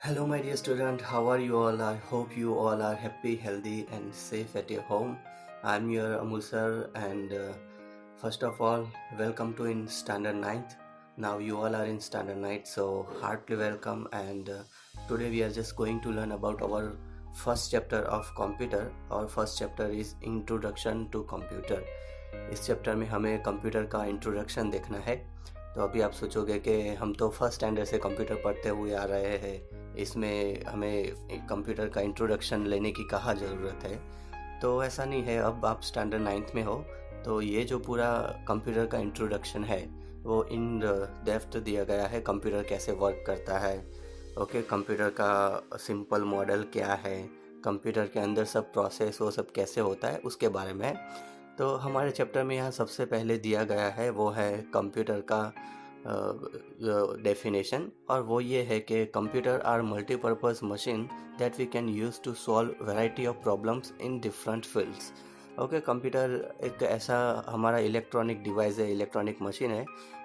Hello, my dear student. How are you all? I hope you all are happy, healthy, and safe at your home. I'm your Amul sir, and first of all, welcome to in Standard Ninth. Now you all are in Standard Ninth, so heartily welcome. And today we are just going to learn about our first chapter of computer. Our first chapter is Introduction to Computer. इस chapter में हमें computer का introduction देखना है। तो अभी आप सोचोगे कि हम तो फर्स्ट स्टैंडर्ड से कंप्यूटर पढ़ते हुए आ रहे हैं, इसमें हमें कंप्यूटर का इंट्रोडक्शन लेने की कहाँ ज़रूरत है। तो ऐसा नहीं है। अब आप स्टैंडर्ड नाइन्थ में हो तो ये जो पूरा कंप्यूटर का इंट्रोडक्शन है वो इन डेप्थ दिया गया है। कंप्यूटर कैसे वर्क करता है, ओके, कंप्यूटर का सिंपल मॉडल क्या है, कंप्यूटर के अंदर सब प्रोसेस वो सब कैसे होता है उसके बारे में। तो हमारे चैप्टर में यहाँ सबसे पहले दिया गया है वो है कंप्यूटर का डेफिनेशन, और वो ये है कि computer are multipurpose machine that we can use to solve variety of problems in different fields. Okay, computer एक ऐसा हमारा इलेक्ट्रॉनिक डिवाइस है, इलेक्ट्रॉनिक मशीन है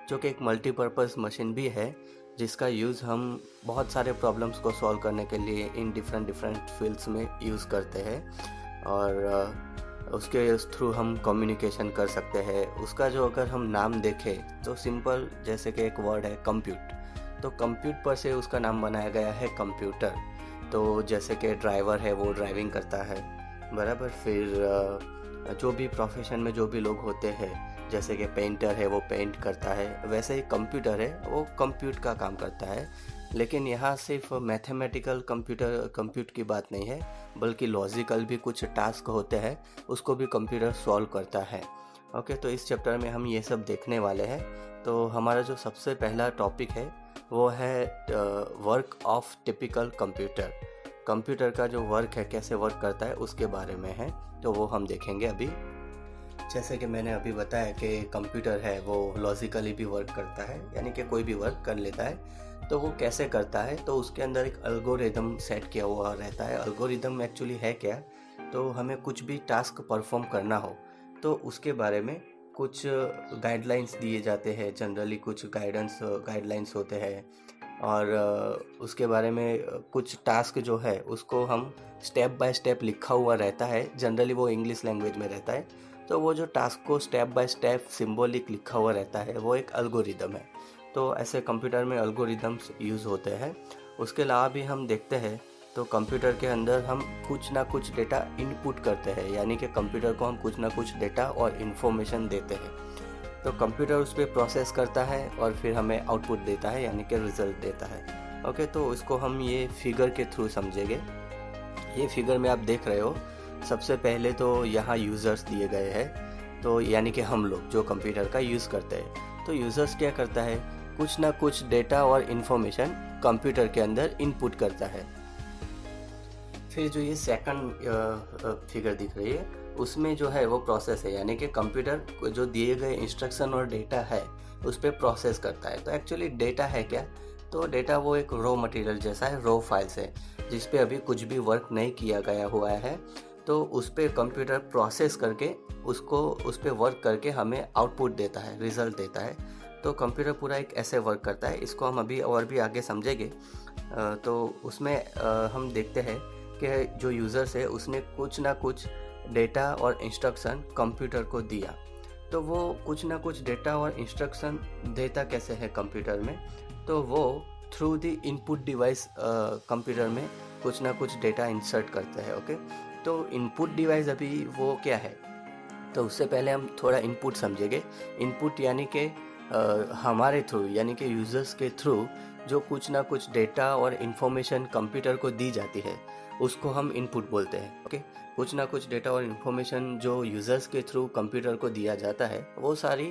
जो कि एक मल्टीपर्पज़ मशीन भी है, जिसका यूज़ हम बहुत सारे प्रॉब्लम्स को सॉल्व करने के लिए इन डिफरेंट फील्ड्स में यूज़ करते हैं। और उसके थ्रू हम कम्युनिकेशन कर सकते हैं। उसका जो अगर हम नाम देखें तो सिंपल जैसे कि एक वर्ड है कंप्यूट, तो कंप्यूट पर से उसका नाम बनाया गया है कंप्यूटर। तो जैसे कि ड्राइवर है वो ड्राइविंग करता है, बराबर। फिर जो भी प्रोफेशन में जो भी लोग होते हैं, जैसे कि पेंटर है वो पेंट करता है, वैसे ही कंप्यूटर है वो कंप्यूट का काम करता है। लेकिन यहाँ सिर्फ मैथमेटिकल कंप्यूट की बात नहीं है, बल्कि लॉजिकल भी कुछ टास्क होते हैं, उसको भी कंप्यूटर सॉल्व करता है। ओके, तो इस चैप्टर में हम ये सब देखने वाले हैं। तो हमारा जो सबसे पहला टॉपिक है वो है work of typical computer. Computer का जो वर्क है, कैसे वर्क करता है, उसके बारे में है, तो वो हम देखेंगे अभी। जैसे कि मैंने अभी बताया कि कंप्यूटर है वो लॉजिकली भी वर्क करता है, यानी कि कोई भी वर्क कर लेता है। तो वो कैसे करता है, तो उसके अंदर एक एल्गोरिदम सेट किया हुआ रहता है। एल्गोरिदम एक्चुअली है क्या, तो हमें कुछ भी टास्क परफॉर्म करना हो तो उसके बारे में कुछ गाइडलाइंस दिए जाते हैं। जनरली कुछ गाइडलाइंस होते हैं, और उसके बारे में कुछ टास्क जो है उसको हम स्टेप बाय स्टेप लिखा हुआ रहता है। जनरली वो इंग्लिश लैंग्वेज में रहता है। तो वो जो टास्क को स्टेप बाय स्टेप सिंबॉलिक लिखा हुआ रहता है वो एक एल्गोरिदम है। तो ऐसे कंप्यूटर में एल्गोरिदम्स यूज़ होते हैं। उसके अलावा भी हम देखते हैं तो कंप्यूटर के अंदर हम कुछ ना कुछ डेटा इनपुट करते हैं, यानी कि कंप्यूटर को हम कुछ ना कुछ डेटा और इन्फॉर्मेशन देते हैं। तो कंप्यूटर उस पर प्रोसेस करता है और फिर हमें आउटपुट देता है, यानी कि रिजल्ट देता है। ओके, तो इसको हम ये फिगर के थ्रू समझेंगे। ये फिगर में आप देख रहे हो, सबसे पहले तो यहाँ यूज़र्स दिए गए हैं, तो यानी कि हम लोग जो कंप्यूटर का यूज़ करते हैं। तो यूज़र्स क्या करता है, कुछ ना कुछ डेटा और इन्फॉर्मेशन कंप्यूटर के अंदर इनपुट करता है। फिर जो ये सेकंड फिगर दिख रही है उसमें जो है वो प्रोसेस है, यानी कि कंप्यूटर जो दिए गए इंस्ट्रक्शन और डेटा है उस पर प्रोसेस करता है। तो एक्चुअली डेटा है क्या, तो डेटा वो एक रॉ मटेरियल जैसा है, रॉ फाइल्स है जिस पे अभी कुछ भी वर्क नहीं किया गया हुआ है। तो उस पर कंप्यूटर प्रोसेस करके उसको उस पर वर्क करके हमें आउटपुट देता है, रिजल्ट देता है। तो कंप्यूटर पूरा एक ऐसे वर्क करता है। इसको हम अभी और भी आगे समझेंगे। तो उसमें हम देखते हैं कि जो यूज़र्स है उसने कुछ ना कुछ डेटा और इंस्ट्रक्शन कंप्यूटर को दिया। तो वो कुछ ना कुछ डेटा और इंस्ट्रक्शन देता कैसे है कंप्यूटर में, तो वो through the input device computer में कुछ ना कुछ डेटा इंसर्ट करते हैं। ओके, तो इनपुट डिवाइस अभी वो क्या है, तो उससे पहले हम थोड़ा इनपुट समझेंगे। इनपुट यानी कि हमारे थ्रू, यानी कि यूज़र्स के थ्रू जो कुछ ना कुछ डेटा और इन्फॉर्मेशन कंप्यूटर को दी जाती है उसको हम इनपुट बोलते हैं। ओके, कुछ ना कुछ डेटा और इन्फॉर्मेशन जो यूज़र्स के थ्रू कंप्यूटर को दिया जाता है वो सारी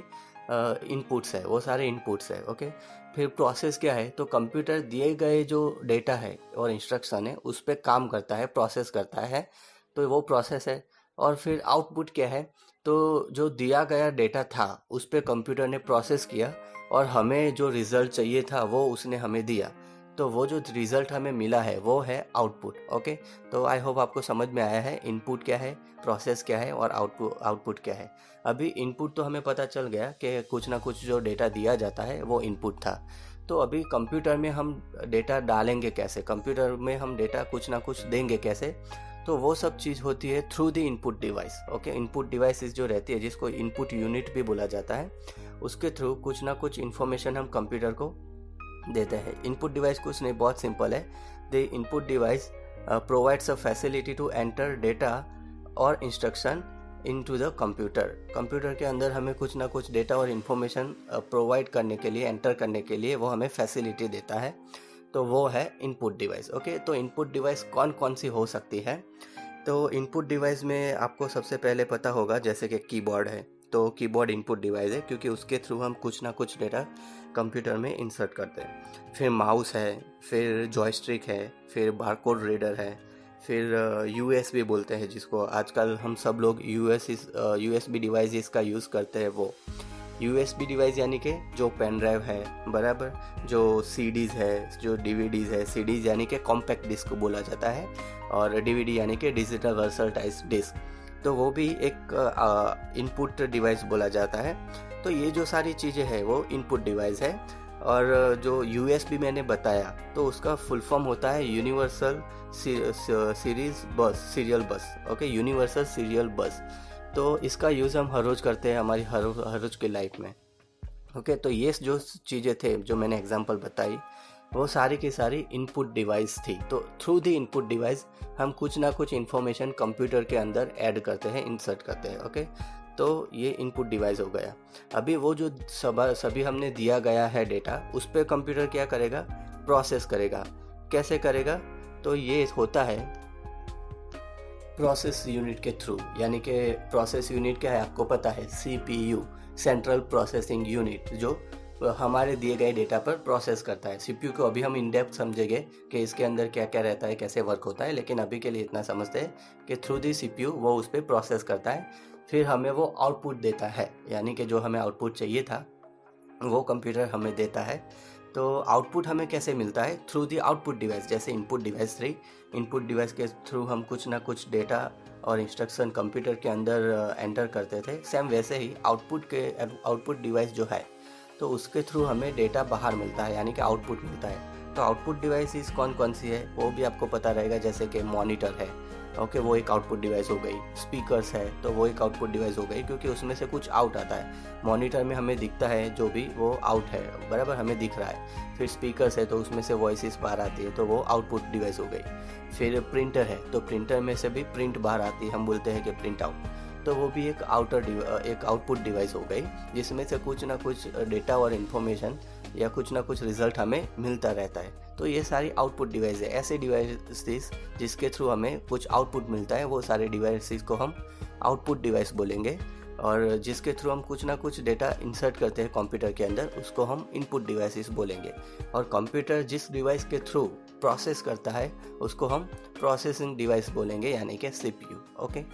इनपुट्स है, वो सारे इनपुट्स है। ओके, फिर प्रोसेस क्या है, तो कंप्यूटर दिए गए जो डेटा है और इंस्ट्रक्शन है उस पर काम करता है, प्रोसेस करता है, तो वो प्रोसेस है। और फिर आउटपुट क्या है, तो जो दिया गया डेटा था उस पर कंप्यूटर ने प्रोसेस किया और हमें जो रिज़ल्ट चाहिए था वो उसने हमें दिया। तो वो जो रिज़ल्ट हमें मिला है वो है आउटपुट। ओके, तो आई होप आपको समझ में आया है इनपुट क्या है, प्रोसेस क्या है और आउटपुट क्या है। अभी इनपुट तो हमें पता चल गया कि कुछ ना कुछ जो डेटा दिया जाता है वो इनपुट था। तो अभी कंप्यूटर में हम डेटा डालेंगे कैसे, कंप्यूटर में हम डेटा कुछ ना कुछ देंगे कैसे, तो वो सब चीज़ होती है through the input device. Okay, input device जो रहती है, जिसको इनपुट यूनिट भी बोला जाता है, उसके थ्रू कुछ ना कुछ इन्फॉर्मेशन हम कंप्यूटर को देते हैं। इनपुट डिवाइस कुछ नहीं, बहुत सिंपल है। The input device provides a facility to enter data और instruction into the computer. Computer के अंदर हमें कुछ ना कुछ डेटा और इन्फॉर्मेशन प्रोवाइड करने के लिए, एंटर करने के लिए वो हमें फैसिलिटी देता है, तो वो है इनपुट डिवाइस। ओके, तो इनपुट डिवाइस कौन कौन सी हो सकती है? तो इनपुट डिवाइस में आपको सबसे पहले पता होगा जैसे कि कीबोर्ड है, तो कीबोर्ड इनपुट डिवाइस है क्योंकि उसके थ्रू हम कुछ ना कुछ डेटा कंप्यूटर में इंसर्ट करते हैं। फिर माउस है, फिर जॉयस्टिक है, फिर बारकोड रीडर है, फिर यूएसबी बोलते हैं जिसको आजकल हम सब लोग यूएसबी डिवाइस का यूज़ करते हैं। वो यूएसबी डिवाइस यानी कि जो पेन ड्राइव है, बराबर, जो सीडीज़ है, जो डीवीडीज़ है। सीडीज़ यानी कि कॉम्पैक्ट डिस्क बोला जाता है, और डीवीडी यानी कि डिजिटल वर्सटाइल डिस्क, तो वो भी एक इनपुट डिवाइस बोला जाता है। तो ये जो सारी चीज़ें हैं वो इनपुट डिवाइस है। और जो यूएसबी मैंने बताया, तो उसका फुल फॉर्म होता है यूनिवर्सल सीरियल बस। ओके, यूनिवर्सल सीरियल बस। तो इसका यूज़ हम हर रोज़ करते हैं हमारी हर रोज़ की लाइफ में। ओके, तो ये जो चीज़ें थे जो मैंने एग्जांपल बताई, वो सारी की सारी इनपुट डिवाइस थी। तो थ्रू दी इनपुट डिवाइस हम कुछ ना कुछ इन्फॉर्मेशन कंप्यूटर के अंदर ऐड करते हैं, इंसर्ट करते हैं। ओके, तो ये इनपुट डिवाइस हो गया। अभी वो जो सभी हमने दिया गया है डेटा, उस पर कंप्यूटर क्या करेगा? प्रोसेस करेगा। कैसे करेगा? तो ये होता है प्रोसेस यूनिट के थ्रू। यानी कि प्रोसेस यूनिट क्या है आपको पता है? सीपीयू, सेंट्रल प्रोसेसिंग यूनिट, जो हमारे दिए गए डेटा पर प्रोसेस करता है। सीपीयू को अभी हम इन डेप्थ समझेंगे कि इसके अंदर क्या क्या रहता है, कैसे वर्क होता है, लेकिन अभी के लिए इतना समझते हैं कि थ्रू दी सीपीयू वो उस पर प्रोसेस करता है, फिर हमें वो आउटपुट देता है। यानी कि जो हमें आउटपुट चाहिए था वो कंप्यूटर हमें देता है। तो आउटपुट हमें कैसे मिलता है? Through the output device. जैसे इनपुट डिवाइस 3, इनपुट डिवाइस के थ्रू हम कुछ ना कुछ डेटा और इंस्ट्रक्शन कंप्यूटर के अंदर एंटर करते थे, सेम वैसे ही आउटपुट डिवाइस जो है, तो उसके थ्रू हमें डेटा बाहर मिलता है, यानी कि आउटपुट मिलता है। तो आउटपुट डिवाइसेस कौन कौन सी है वो भी आपको पता रहेगा, जैसे कि मॉनिटर है, ओके, वो एक आउटपुट डिवाइस हो गई। स्पीकर्स है, तो वो एक आउटपुट डिवाइस हो गई, क्योंकि उसमें से कुछ आउट आता है। मॉनिटर में हमें दिखता है जो भी वो आउट है, बराबर, हमें दिख रहा है। फिर स्पीकर्स है, तो उसमें से वॉइसेस बाहर आती है, तो वो आउटपुट डिवाइस हो गई। फिर प्रिंटर है, तो प्रिंटर में से भी प्रिंट बाहर आती है, हम बोलते हैं कि प्रिंट आउट, तो वो भी एक आउटपुट डिवाइस हो गई, जिसमें से कुछ ना कुछ डेटा और इन्फॉर्मेशन या कुछ ना कुछ रिजल्ट हमें मिलता रहता है। तो ये सारी आउटपुट डिवाइस है। ऐसे डिवाइसेस जिसके थ्रू हमें कुछ आउटपुट मिलता है, वो सारे डिवाइसेस को हम आउटपुट डिवाइस बोलेंगे। और जिसके थ्रू हम कुछ ना कुछ डेटा इंसर्ट करते हैं कंप्यूटर के अंदर, उसको हम इनपुट डिवाइसेस बोलेंगे। और कंप्यूटर जिस डिवाइस के थ्रू प्रोसेस करता है उसको हम प्रोसेसिंग डिवाइस बोलेंगे, यानी कि सीपीयू। ओके,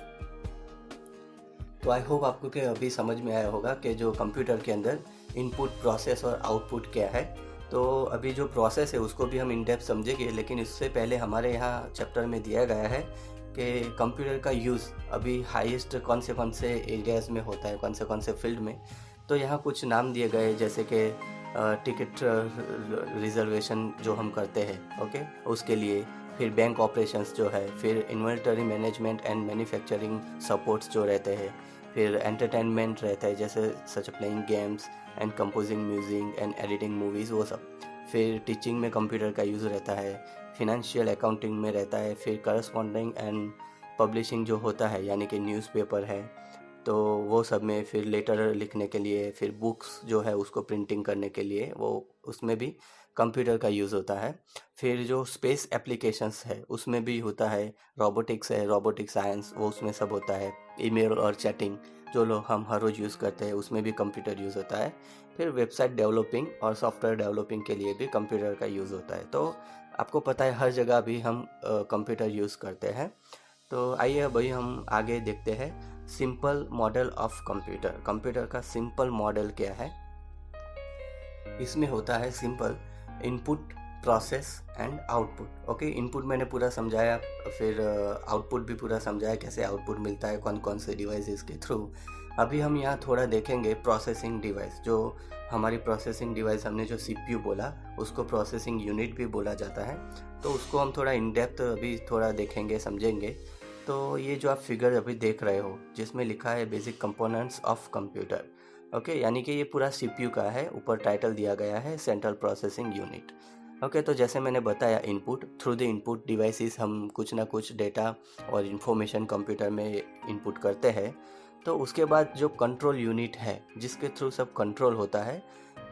तो आई होप आपको के अभी समझ में आया होगा कि जो कंप्यूटर के अंदर इनपुट, प्रोसेस और आउटपुट क्या है। तो अभी जो प्रोसेस है उसको भी हम इन डेप्थ समझेंगे, लेकिन इससे पहले हमारे यहाँ चैप्टर में दिया गया है कि कंप्यूटर का यूज़ अभी हाईएस्ट कौन से एरियाज़ में होता है, कौन से फील्ड में। तो यहाँ कुछ नाम दिए गए, जैसे कि टिकट रिजर्वेशन जो हम करते हैं, ओके, उसके लिए। फिर बैंक ऑपरेशंस जो है, फिर inventory management and manufacturing supports जो रहते हैं, फिर एंटरटेनमेंट रहता है, जैसे such playing games and composing music and editing movies, वो सब। फिर टीचिंग में कंप्यूटर का यूज़ रहता है, फिनेंशियल अकाउंटिंग में रहता है, फिर करस्पॉन्डिंग एंड पब्लिशिंग जो होता है, यानी कि न्यूज़पेपर है, तो वो सब में। फिर लेटर लिखने के लिए, फिर बुक्स जो है उसको प्रिंटिंग करने के लिए, वो उसमें भी कंप्यूटर का यूज़ होता है। फिर जो स्पेस एप्लीकेशंस है उसमें भी होता है, रोबोटिक्स है, रोबोटिक साइंस, वो उसमें सब होता है। ईमेल और चैटिंग जो लोग हम हर रोज़ यूज़ करते हैं, उसमें भी कंप्यूटर यूज़ होता है। फिर वेबसाइट डेवलपिंग और सॉफ्टवेयर डेवलपिंग के लिए भी कंप्यूटर का यूज़ होता है। तो आपको पता है हर जगह भी हम कंप्यूटर यूज़ करते हैं। तो आइए अभी हम आगे देखते हैं simple model of computer. Computer का सिंपल मॉडल क्या है? इसमें होता है simple input, process and output. Okay, input मैंने पूरा समझाया, फिर आउटपुट भी पूरा समझाया, कैसे आउटपुट मिलता है, कौन कौन से डिवाइसेस के थ्रू। अभी हम यहाँ थोड़ा देखेंगे प्रोसेसिंग डिवाइस। जो हमारी प्रोसेसिंग डिवाइस, हमने जो CPU बोला उसको प्रोसेसिंग यूनिट भी बोला जाता है, तो उसको हम थोड़ा इन डेप्थ अभी थोड़ा देखेंगे, समझेंगे। तो ये जो आप फिगर अभी देख रहे हो जिसमें लिखा है basic components of computer, okay, यानी कि ये पूरा CPU का है, ऊपर टाइटल दिया गया है सेंट्रल प्रोसेसिंग यूनिट। ओके, तो जैसे मैंने बताया, input, through the input devices हम कुछ ना कुछ डेटा और इन्फॉर्मेशन कंप्यूटर में इनपुट करते हैं। तो उसके बाद जो कंट्रोल यूनिट है जिसके थ्रू सब कंट्रोल होता है,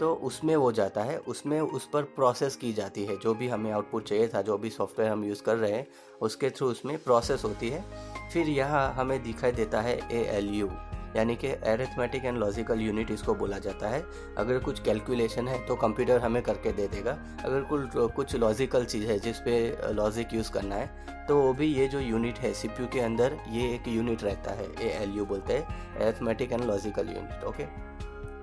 तो उसमें वो जाता है, उसमें उस पर प्रोसेस की जाती है। जो भी हमें आउटपुट चाहिए था, जो भी सॉफ्टवेयर हम यूज़ कर रहे हैं, उसके थ्रू उसमें प्रोसेस होती है। फिर यहाँ हमें दिखाई देता है ALU, यानी कि अरिथमेटिक एंड लॉजिकल यूनिट इसको बोला जाता है। अगर कुछ कैलकुलेशन है तो कंप्यूटर हमें करके दे देगा। अगर कुछ लॉजिकल चीज़ है जिस पे लॉजिक यूज़ करना है, तो वो भी ये जो यूनिट है CPU के अंदर, ये एक यूनिट रहता है, ALU बोलते हैं, arithmetic and logical unit. Okay,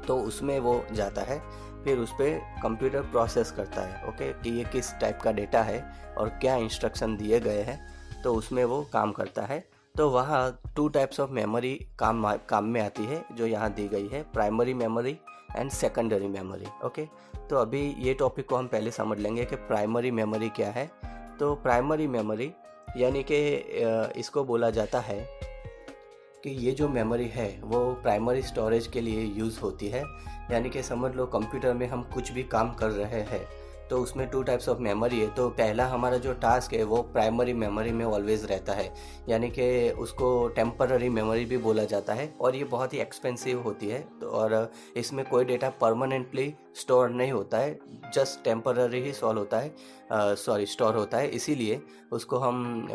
तो उसमें वो जाता है, फिर उस पर कंप्यूटर प्रोसेस करता है, ओके, कि ये किस टाइप का डेटा है और क्या इंस्ट्रक्शन दिए गए हैं, तो उसमें वो काम करता है। तो वहाँ 2 टाइप्स ऑफ मेमोरी काम में आती है, जो यहाँ दी गई है, primary memory and secondary memory. Okay, तो अभी ये टॉपिक को हम पहले समझ लेंगे कि प्राइमरी मेमोरी क्या है। तो प्राइमरी मेमोरी यानी कि इसको बोला जाता है कि ये जो मेमोरी है वो प्राइमरी स्टोरेज के लिए यूज़ होती है। यानी कि समझ लो कंप्यूटर में हम कुछ भी काम कर रहे हैं तो उसमें 2 टाइप्स ऑफ मेमोरी है। तो पहला हमारा जो टास्क है वो प्राइमरी मेमोरी में ऑलवेज रहता है, यानी कि उसको टेम्पररी मेमोरी भी बोला जाता है, और ये बहुत ही एक्सपेंसिव होती है। तो और इसमें कोई डेटा परमानेंटली स्टोर नहीं होता है, जस्ट टेम्पररी ही स्टोर होता है, इसीलिए उसको हम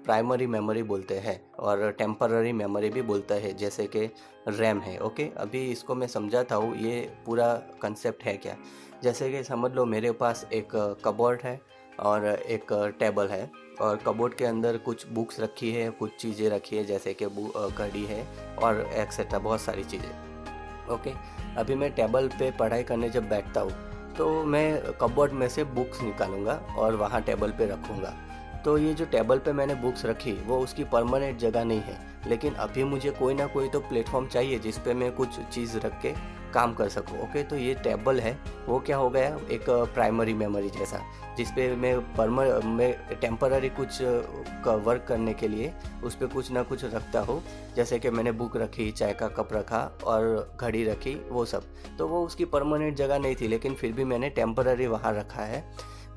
प्राइमरी मेमोरी बोलते हैं और टेम्पररी मेमोरी भी बोलता है, जैसे कि रैम है। ओके, अभी इसको मैं समझाता हूँ ये पूरा कंसेप्ट है क्या। जैसे कि समझ लो मेरे पास एक कबोर्ड है और एक टेबल है, और कबोर्ड के अंदर कुछ बुक्स रखी है, कुछ चीज़ें रखी है, जैसे कि घड़ी है और एक्सेट्रा, बहुत सारी चीज़ें। ओके, अभी मैं टेबल पे पढ़ाई करने जब बैठता हूँ तो मैं कबोर्ड में से बुक्स निकालूंगा और वहाँ टेबल पे रखूँगा। तो ये जो टेबल पे मैंने बुक्स रखी वो उसकी परमानेंट जगह नहीं है, लेकिन अभी मुझे कोई ना कोई तो प्लेटफॉर्म चाहिए जिस पे मैं कुछ चीज़ रख के काम कर सकूँ। ओके, तो ये टेबल है वो क्या हो गया, एक प्राइमरी मेमोरी जैसा, जिस पे मैं टेम्पररी कुछ वर्क करने के लिए उस पर कुछ ना कुछ रखता हूँ। जैसे कि मैंने बुक रखी, चाय का कप रखा और घड़ी रखी, वो सब। तो वो उसकी परमानेंट जगह नहीं थी, लेकिन फिर भी मैंने टेम्पररी वहाँ रखा है।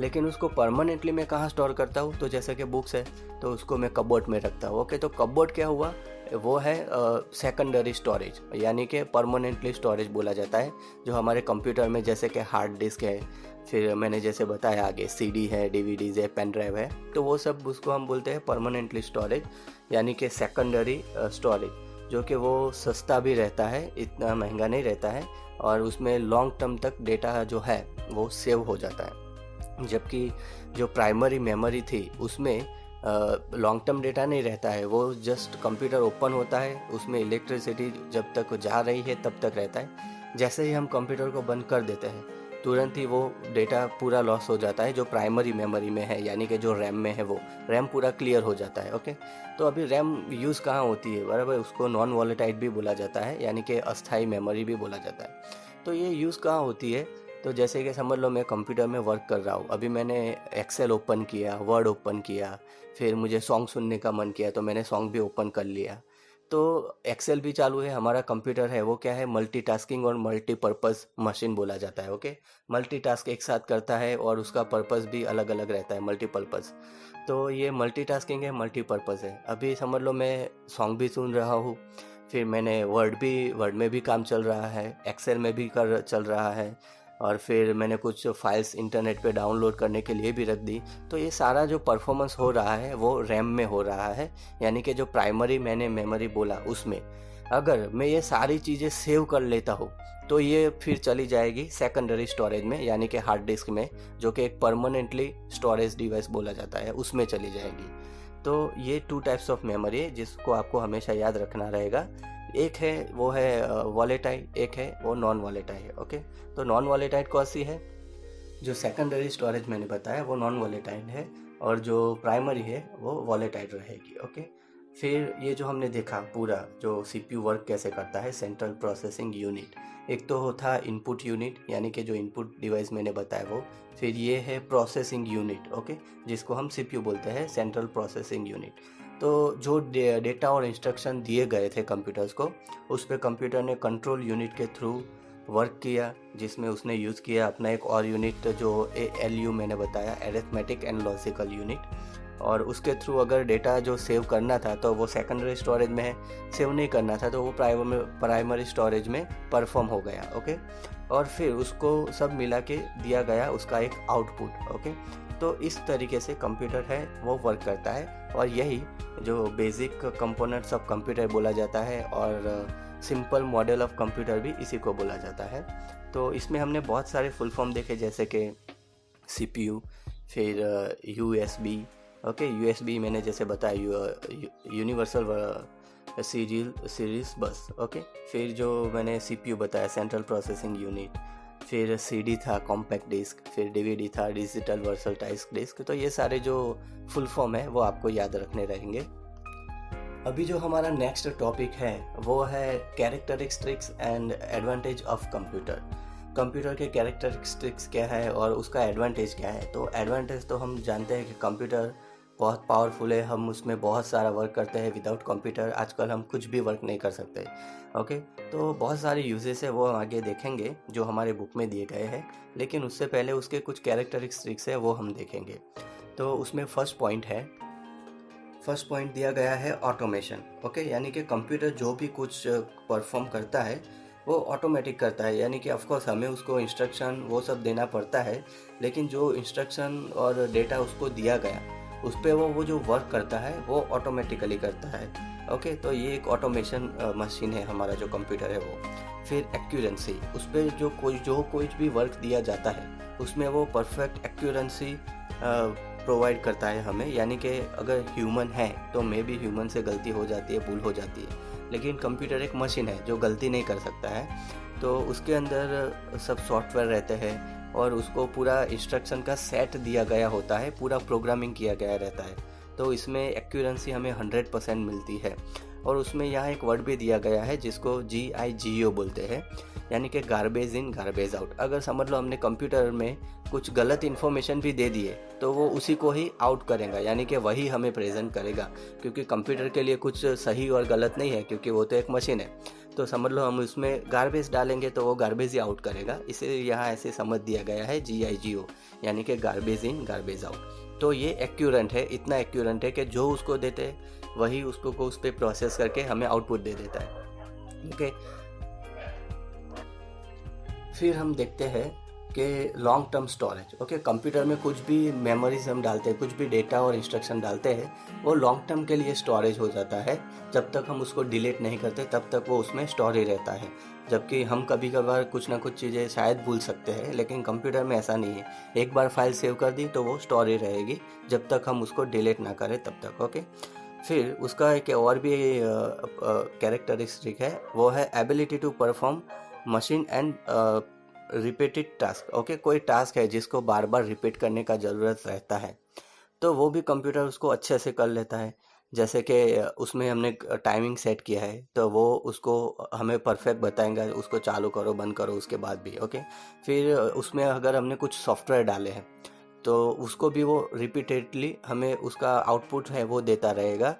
लेकिन उसको परमानेंटली मैं कहाँ स्टोर करता हूँ, तो जैसे कि बुक्स है तो उसको मैं कबोर्ड में रखता हूँ। ओके, तो कबोर्ड क्या हुआ, वो है सेकेंडरी स्टोरेज, यानी कि परमानेंटली स्टोरेज बोला जाता है। जो हमारे कंप्यूटर में जैसे कि हार्ड डिस्क है, फिर मैंने जैसे बताया आगे CD है, DVDs है, पेन ड्राइव है, तो वो सब उसको हम बोलते हैं परमानेंटली स्टोरेज, यानी कि सेकेंडरी स्टोरेज, जो कि वो सस्ता भी रहता है, इतना महंगा नहीं रहता है, और उसमें लॉन्ग टर्म तक डेटा जो है वो सेव हो जाता है। जबकि जो प्राइमरी मेमोरी थी उसमें लॉन्ग टर्म डेटा नहीं रहता है, वो जस्ट कंप्यूटर ओपन होता है, उसमें इलेक्ट्रिसिटी जब तक जा रही है तब तक रहता है। जैसे ही हम कंप्यूटर को बंद कर देते हैं तुरंत ही वो डेटा पूरा लॉस हो जाता है जो प्राइमरी मेमोरी में है, यानी कि जो रैम में है, वो रैम पूरा क्लियर हो जाता है। ओके, तो अभी रैम यूज़ कहाँ होती है, बराबर, उसको नॉन वॉलेटाइल भी बोला जाता है, यानी कि अस्थाई मेमोरी भी बोला जाता है। तो ये यूज़ कहाँ होती है, तो जैसे कि समझ लो मैं कंप्यूटर में वर्क कर रहा हूँ, अभी मैंने एक्सेल ओपन किया, वर्ड ओपन किया, फिर मुझे सॉन्ग सुनने का मन किया तो मैंने सॉन्ग भी ओपन कर लिया। तो एक्सेल भी चालू है, हमारा कंप्यूटर है वो क्या है, मल्टीटास्किंग और मल्टीपर्पज़ मशीन बोला जाता है। ओके, मल्टीटास्क एक साथ करता है और उसका पर्पज़ भी अलग अलग रहता है, मल्टीपर्पज़। तो ये मल्टीटास्किंग है, मल्टीपर्पज़ है। अभी समझ लो मैं सॉन्ग भी सुन रहा हूँ, फिर मैंने वर्ड में भी काम चल रहा है, एक्सेल में भी चल रहा है, और फिर मैंने कुछ फाइल्स इंटरनेट पे डाउनलोड करने के लिए भी रख दी। तो ये सारा जो परफॉर्मेंस हो रहा है वो रैम में हो रहा है, यानी कि जो प्राइमरी मैंने मेमोरी बोला उसमें। अगर मैं ये सारी चीज़ें सेव कर लेता हूँ तो ये फिर चली जाएगी सेकेंडरी स्टोरेज में, यानी कि हार्ड डिस्क में, जो कि एक परमानेंटली स्टोरेज डिवाइस बोला जाता है, उसमें चली जाएगी। तो ये 2 टाइप्स ऑफ मेमोरी है जिसको आपको हमेशा याद रखना रहेगा। एक है वो है वॉलेटाइल, एक है वो नॉन वॉलेटाइल है। ओके, तो नॉन वॉलेटाइल कौन सी है, जो सेकेंडरी स्टोरेज मैंने बताया वो नॉन वॉलेटाइल है, और जो प्राइमरी है वो वॉलेटाइल रहेगी। ओके, फिर ये जो हमने देखा पूरा जो सीपीयू वर्क कैसे करता है, सेंट्रल प्रोसेसिंग यूनिट, एक तो होता इनपुट यूनिट यानी कि जो इनपुट डिवाइस मैंने बताया वो, फिर ये है प्रोसेसिंग यूनिट, ओके, जिसको हम सीपीयू बोलते हैं, सेंट्रल प्रोसेसिंग यूनिट। तो जो डेटा और इंस्ट्रक्शन दिए गए थे कंप्यूटर्स को, उस पर कंप्यूटर ने कंट्रोल यूनिट के थ्रू वर्क किया, जिसमें उसने यूज़ किया अपना एक और यूनिट जो ALU मैंने बताया, अरिथमेटिक एंड लॉजिकल यूनिट। और उसके थ्रू अगर डेटा जो सेव करना था तो वो सेकेंडरी स्टोरेज में है, सेव नहीं करना था तो वो प्राइमरी स्टोरेज में परफॉर्म हो गया, ओके। और फिर उसको सब मिला के दिया गया उसका एक आउटपुट, ओके। तो इस तरीके से कंप्यूटर है वो वर्क करता है, और यही जो बेसिक कंपोनेंट्स ऑफ कंप्यूटर बोला जाता है, और सिंपल मॉडल ऑफ कंप्यूटर भी इसी को बोला जाता है। तो इसमें हमने बहुत सारे फुल फॉर्म देखे, जैसे कि CPU, फिर USB, ओके, USB मैंने जैसे बताया यूनिवर्सल सीरीज बस, ओके। फिर जो मैंने CPU बताया, सेंट्रल प्रोसेसिंग यूनिट, फिर CD था कॉम्पैक्ट डिस्क, फिर DVD था डिजिटल वर्सटाइल डिस्क। तो ये सारे जो फुल फॉर्म है वो आपको याद रखने रहेंगे। अभी जो हमारा नेक्स्ट टॉपिक है वो है characteristics and advantage of computer. Computer के कैरेक्टरिस्टिक्स क्या है और उसका एडवांटेज क्या है। तो एडवांटेज तो हम जानते हैं कि कंप्यूटर बहुत पावरफुल है, हम उसमें बहुत सारा वर्क करते हैं। विदाउट कंप्यूटर आजकल हम कुछ भी वर्क नहीं कर सकते, ओके। तो बहुत सारे यूजेस है वो हम आगे देखेंगे जो हमारे बुक में दिए गए हैं, लेकिन उससे पहले उसके कुछ कैरेक्टरिस्टिक्स है वो हम देखेंगे। तो उसमें फर्स्ट पॉइंट दिया गया है ऑटोमेशन, ओके। यानी कि कंप्यूटर जो भी कुछ परफॉर्म करता है वो ऑटोमेटिक करता है, यानी कि ऑफकोर्स हमें उसको इंस्ट्रक्शन वो सब देना पड़ता है, लेकिन जो इंस्ट्रक्शन और डेटा उसको दिया गया उस पर वो जो वर्क करता है वो ऑटोमेटिकली करता है, ओके। तो ये एक ऑटोमेशन मशीन है हमारा जो कंप्यूटर है वो। फिर एक्यूरेंसी, उस पर जो कोई भी वर्क दिया जाता है उसमें वो परफेक्ट एक्यूरेंसी प्रोवाइड करता है हमें, यानी कि अगर ह्यूमन है तो मे बी ह्यूमन से गलती हो जाती है, भूल हो जाती है, लेकिन कंप्यूटर एक मशीन है जो गलती नहीं कर सकता है। तो उसके अंदर सब सॉफ्टवेयर रहते हैं और उसको पूरा इंस्ट्रक्शन का सेट दिया गया होता है, पूरा प्रोग्रामिंग किया गया रहता है। तो इसमें एक्यूरेंसी हमें 100% मिलती है। और उसमें यहाँ एक वर्ड भी दिया गया है जिसको GIGO बोलते हैं, यानी कि गार्बेज इन गार्बेज आउट। अगर समझ लो हमने कंप्यूटर में कुछ गलत इन्फॉर्मेशन भी दे दिए तो वो उसी को ही आउट करेगा, यानी कि वही हमें प्रेजेंट करेगा, क्योंकि कंप्यूटर के लिए कुछ सही और गलत नहीं है, क्योंकि वो तो एक मशीन है। तो समझ लो हम उसमें गार्बेज डालेंगे तो वो गार्बेज ही आउट करेगा, इसे यहाँ ऐसे समझ दिया गया है GIGO, यानी कि गार्बेज इन गार्बेज आउट। तो ये एक्यूरेंट है, इतना एक्यूरेंट है कि जो उसको देते वही उसको उस पर प्रोसेस करके हमें आउटपुट दे देता है, ओके। फिर हम देखते हैं कि long term storage, okay. Computer में कुछ भी मेमोरीज हम डालते हैं, कुछ भी डेटा और इंस्ट्रक्शन डालते हैं, वो लॉन्ग टर्म के लिए स्टोरेज हो जाता है। जब तक हम उसको डिलीट नहीं करते तब तक वो उसमें स्टोर ही रहता है। जबकि हम कभी कभार कुछ ना कुछ चीज़ें शायद भूल सकते हैं, लेकिन कंप्यूटर में ऐसा नहीं है। एक बार फाइल सेव कर दी तो वो स्टोर ही रहेगी जब तक हम उसको डिलीट ना करें तब तक, ओके। फिर उसका एक और भी कैरेक्टरिस्टिक है, वो है ability to perform machine and repeated task, okay. कोई टास्क है जिसको बार बार रिपीट करने का ज़रूरत रहता है तो वो भी कंप्यूटर उसको अच्छे से कर लेता है। जैसे कि उसमें हमने टाइमिंग सेट किया है तो वो उसको हमें परफेक्ट बताएंगा, उसको चालू करो बंद करो उसके बाद भी, ओके। फिर उसमें अगर हमने कुछ सॉफ्टवेयर डाले हैं तो उसको भी वो रिपीटेडली हमें उसका आउटपुट है वो देता रहेगा,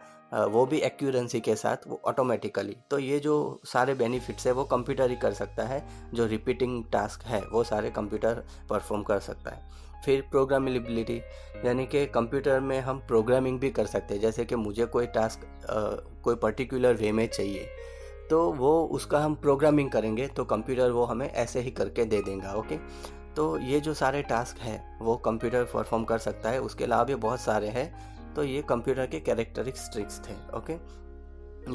वो भी एक्यूरेंसी के साथ, वो ऑटोमेटिकली। तो ये जो सारे बेनिफिट्स है वो कंप्यूटर ही कर सकता है, जो रिपीटिंग टास्क है वो सारे कंप्यूटर परफॉर्म कर सकता है। फिर प्रोग्रामेबिलिटी, यानी कि कंप्यूटर में हम प्रोग्रामिंग भी कर सकते हैं। जैसे कि मुझे कोई टास्क कोई पर्टिकुलर वे में चाहिए तो वो उसका हम प्रोग्रामिंग करेंगे तो कंप्यूटर वो हमें ऐसे ही करके दे देगा, ओके। तो ये जो सारे टास्क हैं वो कंप्यूटर परफॉर्म कर सकता है, उसके अलावा भी बहुत सारे हैं। तो ये कंप्यूटर के कैरेक्टरिस्टिक्स थे, ओके।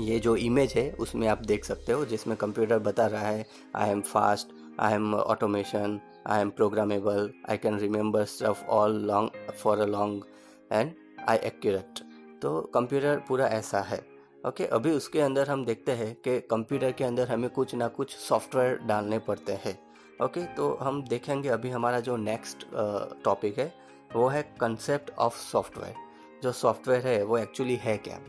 ये जो इमेज है उसमें आप देख सकते हो जिसमें कंप्यूटर बता रहा है I am fast, I am automation, I am programmable, I can remember stuff all long for a long and I accurate. तो कंप्यूटर पूरा ऐसा है, ओके। अभी उसके अंदर हम देखते हैं कि कंप्यूटर के अंदर हमें कुछ ना कुछ सॉफ्टवेयर डालने पड़ते हैं, ओके। तो हम देखेंगे अभी हमारा जो नेक्स्ट टॉपिक है वो है कंसेप्ट ऑफ सॉफ्टवेयर। जो सॉफ्टवेयर है वो एक्चुअली है क्या।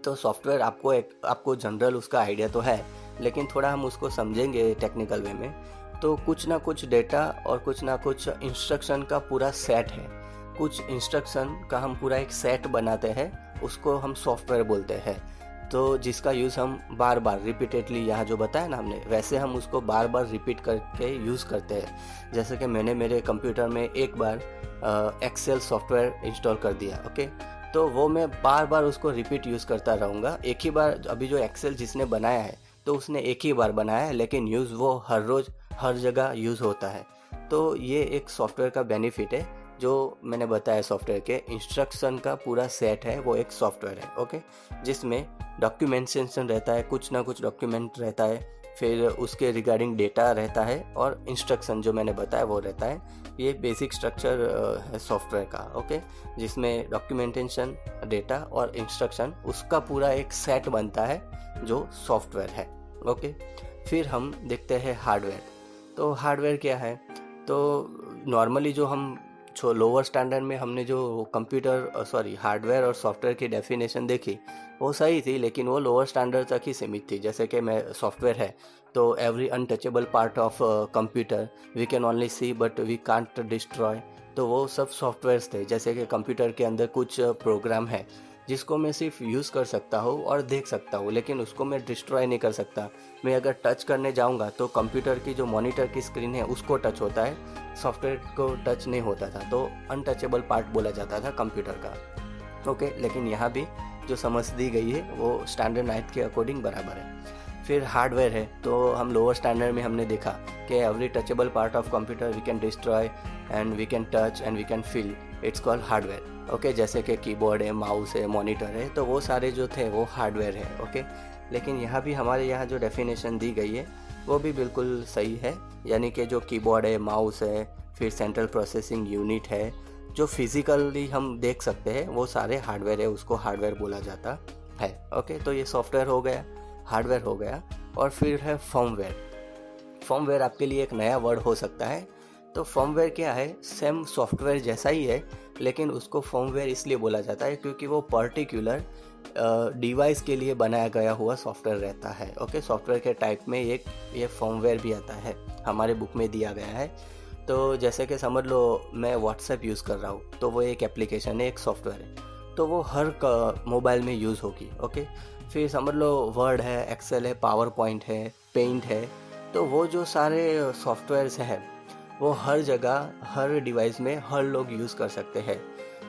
तो सॉफ्टवेयर आपको जनरल उसका आइडिया तो है, लेकिन थोड़ा हम उसको समझेंगे टेक्निकल वे में, तो कुछ ना कुछ डेटा और कुछ ना कुछ इंस्ट्रक्शन का पूरा सेट है। कुछ इंस्ट्रक्शन का हम पूरा एक सेट बनाते हैं, उसको हम सॉफ्टवेयर बोलते हैं। तो जिसका यूज़ हम बार बार रिपीटेडली, यहाँ जो बताया ना हमने, वैसे हम उसको बार बार रिपीट करके यूज़ करते हैं। जैसे कि मैंने मेरे कंप्यूटर में एक बार एक्सेल सॉफ्टवेयर इंस्टॉल कर दिया, ओके, तो वो मैं बार बार उसको रिपीट यूज़ करता रहूँगा। एक ही बार, अभी जो एक्सेल जिसने बनाया है तो उसने एक ही बार बनाया है, लेकिन यूज़ वो हर रोज़ हर जगह यूज़ होता है। तो ये एक सॉफ्टवेयर का बेनिफिट है जो मैंने बताया। सॉफ्टवेयर के इंस्ट्रक्शन का पूरा सेट है, वो एक सॉफ्टवेयर है, ओके, जिसमें डॉक्यूमेंटेशन रहता है, कुछ ना कुछ डॉक्यूमेंट रहता है, फिर उसके रिगार्डिंग डेटा रहता है और इंस्ट्रक्शन जो मैंने बताया वो रहता है। ये बेसिक स्ट्रक्चर है सॉफ्टवेयर का, ओके, जिसमें डॉक्यूमेंटेशन, डेटा और इंस्ट्रक्शन, उसका पूरा एक सेट बनता है जो सॉफ्टवेयर है, ओके। फिर हम देखते हैं हार्डवेयर। तो हार्डवेयर क्या है? तो नॉर्मली जो हम लोअर स्टैंडर्ड में हमने जो हार्डवेयर और सॉफ्टवेयर की डेफिनेशन देखी वो सही थी, लेकिन वो लोअर स्टैंडर्ड तक ही सीमित थी। जैसे कि मैं सॉफ्टवेयर है तो every untouchable part of computer we can only see but we can't destroy, तो वो सब सॉफ्टवेयर्स थे। जैसे कि कंप्यूटर के अंदर कुछ प्रोग्राम है जिसको मैं सिर्फ यूज़ कर सकता हूँ और देख सकता हूँ, लेकिन उसको मैं डिस्ट्रॉय नहीं कर सकता। मैं अगर टच करने जाऊँगा तो कंप्यूटर की जो मॉनिटर की स्क्रीन है उसको टच होता है, सॉफ्टवेयर को टच नहीं होता था, तो अनटचेबल पार्ट बोला जाता था कंप्यूटर का, ओके। लेकिन यहाँ भी जो समझ दी गई है वो स्टैंडर्ड 9 के अकॉर्डिंग बराबर है। फिर हार्डवेयर है तो हम लोअर स्टैंडर्ड में हमने देखा कि every touchable part of computer we can destroy and we can touch and we can feel, it's called hardware, okay. जैसे कि कीबोर्ड है, माउस है, मॉनिटर है, तो वो सारे जो थे वो हार्डवेयर है, ओके। लेकिन यहाँ भी हमारे यहाँ जो डेफिनेशन दी गई है वो भी बिल्कुल सही है, यानी कि जो कीबोर्ड है, माउस है, फिर सेंट्रल प्रोसेसिंग यूनिट है, जो फिजिकली हम देख सकते हैं वो सारे हार्डवेयर है, उसको हार्डवेयर बोला जाता है, ओके। तो ये सॉफ्टवेयर हो गया, हार्डवेयर हो गया। और फिर है फर्मवेयर। फर्मवेयर आपके लिए एक नया वर्ड हो सकता है। तो फर्मवेयर क्या है? सेम सॉफ्टवेयर जैसा ही है, लेकिन उसको फर्मवेयर इसलिए बोला जाता है क्योंकि वो पर्टिकुलर डिवाइस के लिए बनाया गया हुआ सॉफ्टवेयर रहता है, ओके। सॉफ्टवेयर के टाइप में ये फर्मवेयर भी आता है, हमारे बुक में दिया गया है। तो जैसे कि समझ लो मैं व्हाट्सएप यूज़ कर रहा हूँ, तो वो एक एप्लीकेशन है, एक सॉफ्टवेयर है, तो वो हर मोबाइल में यूज़ होगी, ओके। फिर समझ लो वर्ड है, एक्सेल है, पावर पॉइंट है, पेंट है, तो वो जो सारे सॉफ्टवेयर्स हैं वो हर जगह, हर डिवाइस में हर लोग यूज़ कर सकते हैं।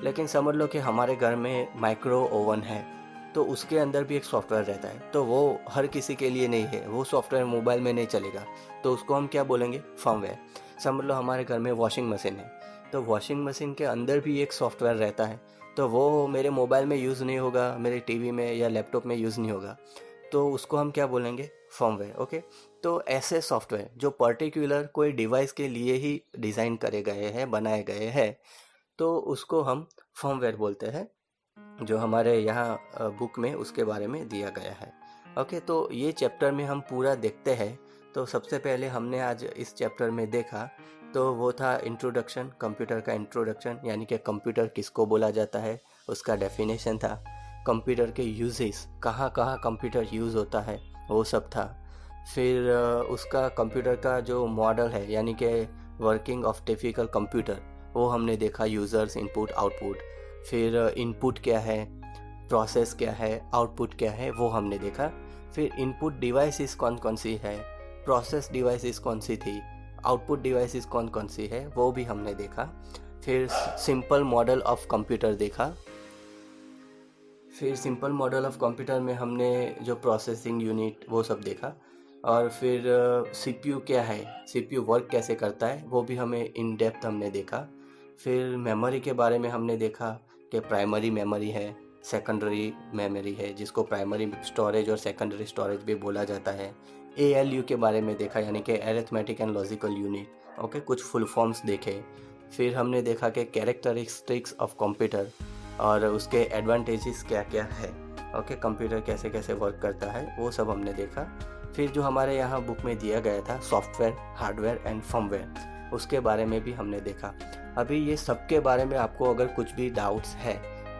लेकिन समझ लो कि हमारे घर में माइक्रो ओवन है, तो उसके अंदर भी एक सॉफ्टवेयर रहता है, तो वो हर किसी के लिए नहीं है, वो सॉफ्टवेयर मोबाइल में नहीं चलेगा, तो उसको हम क्या बोलेंगे? फर्मवेयर। समझ लो हमारे घर में वॉशिंग मशीन है, तो वॉशिंग मशीन के अंदर भी एक सॉफ्टवेयर रहता है, तो वो मेरे मोबाइल में यूज़ नहीं होगा, मेरे टीवी में या लैपटॉप में यूज़ नहीं होगा, तो उसको हम क्या बोलेंगे? Firmware, okay. तो ऐसे सॉफ्टवेयर जो पर्टिकुलर कोई डिवाइस के लिए ही डिज़ाइन करे गए हैं, बनाए गए हैं, तो उसको हम फर्मवेयर बोलते हैं, जो हमारे यहाँ बुक में उसके बारे में दिया गया है, ओके। तो ये चैप्टर में हम पूरा देखते हैं। तो सबसे पहले हमने आज इस चैप्टर में देखा तो वो था इंट्रोडक्शन, कंप्यूटर का इंट्रोडक्शन, यानी कि कंप्यूटर किसको बोला जाता है, उसका डेफिनेशन था। कंप्यूटर के यूजेस, कहाँ कहाँ कंप्यूटर यूज़ होता है, वो सब था। फिर उसका कंप्यूटर का जो मॉडल है, यानी कि वर्किंग ऑफ टिपिकल कंप्यूटर, वो हमने देखा, यूज़र्स, इनपुट, आउटपुट। फिर इनपुट क्या है, प्रोसेस क्या है, आउटपुट क्या है, वो हमने देखा। फिर इनपुट डिवाइसेस कौन कौन सी है, प्रोसेस डिवाइसेस कौन सी थी, आउटपुट डिवाइसेस कौन कौन सी है, वो भी हमने देखा। फिर सिंपल मॉडल ऑफ कंप्यूटर देखा। फिर सिंपल मॉडल ऑफ कंप्यूटर में हमने जो प्रोसेसिंग यूनिट वो सब देखा। और फिर सीपीयू क्या है, सीपीयू वर्क कैसे करता है, वो भी हमें इन डेप्थ हमने देखा। फिर मेमोरी के बारे में हमने देखा कि प्राइमरी मेमोरी है, सेकेंडरी मेमोरी है, जिसको प्राइमरी स्टोरेज और सेकेंडरी स्टोरेज भी बोला जाता है। एएलयू के बारे में देखा, यानी कि arithmetic and logical unit, okay, कुछ फुल फॉर्म्स देखे। फिर हमने देखा कि कैरेक्टरिस्टिक्स ऑफ कंप्यूटर और उसके एडवांटेजेस क्या क्या है, ओके, कंप्यूटर कैसे कैसे वर्क करता है, वो सब हमने देखा। फिर जो हमारे यहाँ बुक में दिया गया था सॉफ्टवेयर, हार्डवेयर एंड फर्मवेयर, उसके बारे में भी हमने देखा। अभी ये सब के बारे में आपको अगर कुछ भी डाउट्स है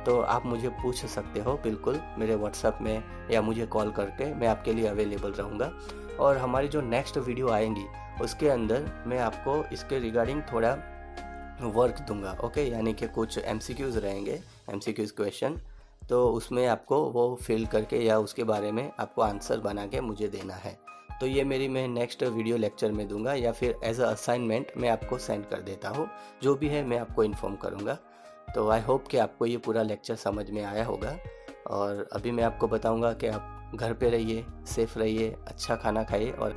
तो आप मुझे पूछ सकते हो बिल्कुल मेरे व्हाट्सएप में या मुझे कॉल करके, मैं आपके लिए अवेलेबल रहूँगा। और हमारी जो नेक्स्ट वीडियो आएंगी उसके अंदर मैं आपको इसके रिगार्डिंग थोड़ा वर्क दूंगा, ओके, यानी कि कुछ एमसीक्यूज़ रहेंगे, एमसीक्यूज़ क्वेश्चन, तो उसमें आपको वो फिल करके या उसके बारे में आपको आंसर बना के मुझे देना है। तो ये मैं नेक्स्ट वीडियो लेक्चर में दूंगा या फिर एज अ असाइनमेंट मैं आपको सेंड कर देता हूँ। जो भी है मैं आपको इन्फॉर्म करूँगा। तो आई होप कि आपको ये पूरा लेक्चर समझ में आया होगा। और अभी मैं आपको बताऊँगा कि आप घर पे रहिए, सेफ़ रहिए, अच्छा खाना खाइए और